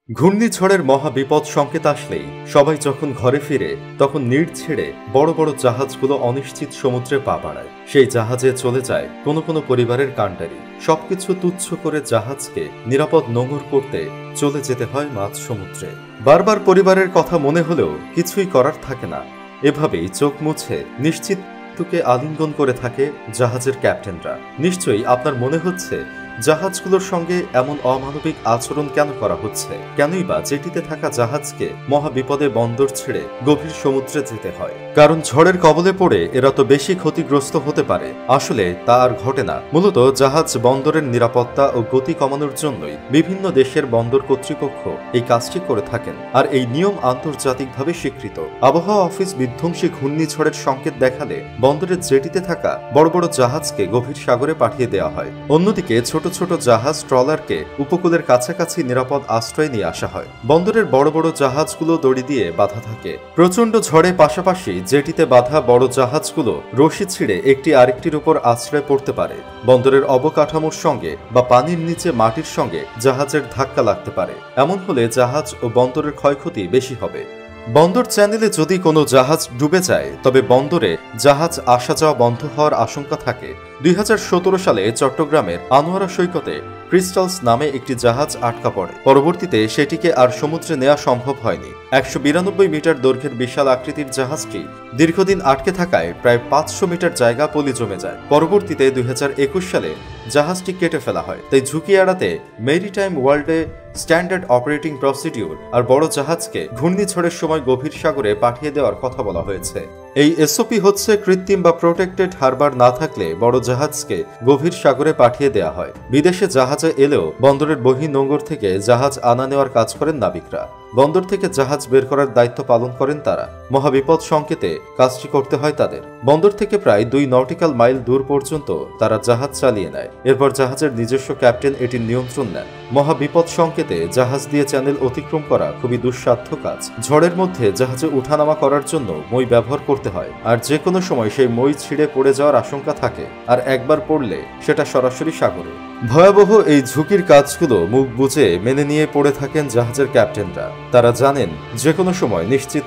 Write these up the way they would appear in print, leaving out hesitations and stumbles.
ঘূর্ণিঝড়ের মহা বিপদ সংকেত আসলেই সবাই যখন ঘরে ফিরে তখন নিড় ছেড়ে বড় বড় জাহাজগুলো অনিশ্চিত সমুদ্রে পা বাড়ায়। সেই জাহাজে চলে যায় কোনো কোনো পরিবারের কাণ্ডারি। সবকিছু তুচ্ছ করে জাহাজকে নিরাপদ নোঙর করতে চলে যেতে হয় মাঝ সমুদ্রে। বারবার পরিবারের কথা মনে হলেও কিছুই করার থাকে না। এভাবেই চোখ মুছে নিশ্চিত কে আলিঙ্গন করে থাকে জাহাজের ক্যাপ্টেনরা। নিশ্চয়ই আপনার মনে হচ্ছে জাহাজগুলোর সঙ্গে এমন অমানবিক আচরণ কেন করা হচ্ছে, কেনই বা জেটিতে থাকা জাহাজকে মহা বিপদে বন্দর ছেড়ে গভীর সমুদ্রে যেতে হয়। কারণ ঝড়ের কবলে পড়ে এরা তো বেশি ক্ষতিগ্রস্ত হতে পারে। আসলে তা আর ঘটে না। মূলত জাহাজ বন্দরের নিরাপত্তা ও গতি কমানোর জন্যই বিভিন্ন দেশের বন্দর কর্তৃপক্ষ এই কাজটি করে থাকেন। আর এই নিয়ম আন্তর্জাতিকভাবে স্বীকৃত। আবহাওয়া অফিস বিধ্বংসী ঘূর্ণিঝড়ের সংকেত দেখালে বন্দরের জেটিতে থাকা বড় বড় জাহাজকে গভীর সাগরে পাঠিয়ে দেওয়া হয়। অন্যদিকে ছোট ছোট জাহাজ ট্রলারকে উপকূলের কাছাকাছি নিরাপদ আশ্রয় নিয়ে আসা হয়। বন্দরের বড় বড় জাহাজগুলো দড়ি দিয়ে বাঁধা থাকে। প্রচন্ড ঝড়ে পাশাপাশি জেটিতে বাঁধা বড় জাহাজগুলো রশি ছিঁড়ে একটি আরেকটির উপর আশ্রয় পড়তে পারে। বন্দরের অবকাঠামোর সঙ্গে বা পানির নিচে মাটির সঙ্গে জাহাজের ধাক্কা লাগতে পারে। এমন হলে জাহাজ ও বন্দরের ক্ষয়ক্ষতি বেশি হবে। বন্দর চ্যানেলে যদি কোনো জাহাজ ডুবে যায় তবে বন্দরে জাহাজ আসা যাওয়া বন্ধ হওয়ার আশঙ্কা থাকে। 2017 সালে চট্টগ্রামের আনোয়ারা সৈকতে ক্রিস্টালস নামে একটি জাহাজ আটকা পড়ে। পরবর্তীতে সেটিকে আর সমুদ্রে নেওয়া সম্ভব হয়নি। 192 মিটার দৈর্ঘ্যের বিশাল আকৃতির জাহাজটি দীর্ঘদিন আটকে থাকায় প্রায় 500 মিটার জায়গা পলি জমে যায়। পরবর্তীতে 2021 সালে জাহাজটি কেটে ফেলা হয়। তাই ঝুঁকি এড়াতে মেরিটাইম ওয়ার্ল্ডে স্ট্যান্ডার্ড অপারেটিং প্রসিডিউর আর বড় জাহাজকে ঘূর্ণিঝড়ের সময় গভীর সাগরে পাঠিয়ে দেওয়ার কথা বলা হয়েছে। এই এসওপি হচ্ছে কৃত্রিম বা প্রোটেক্টেড হারবার না থাকলে বড় জাহাজকে গভীর সাগরে পাঠিয়ে দেওয়া হয়। বিদেশে জাহাজে এলেও বন্দরের বহির্নোঙর থেকে জাহাজ আনা নেওয়ার কাজ করেন নাবিকরা। বন্দর থেকে জাহাজ বের করার দায়িত্ব পালন করেন তারা। মহাবিপদ সংকেতে কাজটি করতে হয় তাদের। বন্দর থেকে প্রায় 2 নটিক্যাল মাইল দূর পর্যন্ত তারা জাহাজ চালিয়ে নেয়। এরপর জাহাজের নিজস্ব ক্যাপ্টেন এটির নিয়ন্ত্রণ নেন। মহাবিপদ সংকেতে জাহাজ দিয়ে চ্যানেল অতিক্রম করা খুবই দুঃসাধ্য কাজ। ঝড়ের মধ্যে জাহাজে উঠানামা করার জন্য মই ব্যবহার করতে হয়। আর যে কোনো সময় সেই মই ছিঁড়ে পড়ে যাওয়ার আশঙ্কা থাকে। আর একবার পড়লে সেটা সরাসরি সাগরে। ভয়াবহ এই ঝুঁকির কাজগুলো মুখ বুজে মেনে নিয়ে পড়ে থাকেন জাহাজের ক্যাপ্টেনরা। তারা জানেন যে কোনো সময় নিশ্চিত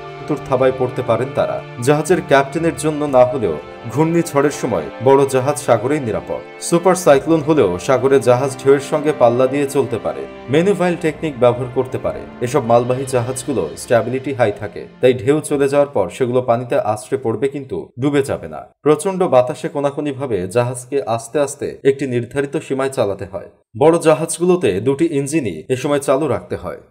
থাবায় পড়তে পারেন তারা। জাহাজের ক্যাপ্টেনের জন্য না হলেও ঘূর্ণিঝড়ের সময় বড় জাহাজ সাগরেই নিরাপদ। সুপার সাইক্লোন হলেও সাগরে জাহাজ ঢেউয়ের সঙ্গে পাল্লা দিয়ে চলতে পারে। ম্যানুভাইল টেকনিক ব্যবহার করতে পারে। এসব মালবাহী জাহাজগুলো স্ট্যাবিলিটি হাই থাকে। তাই ঢেউ চলে যাওয়ার পর সেগুলো পানিতে আছড়ে পড়বে কিন্তু ডুবে যাবে না। প্রচন্ড বাতাসে কোনাকুনি ভাবে জাহাজকে আস্তে আস্তে একটি নির্ধারিত সীমায় চালাতে হয়। বড় জাহাজগুলোতে 2টি ইঞ্জিনই এ সময় চালু রাখতে হয়।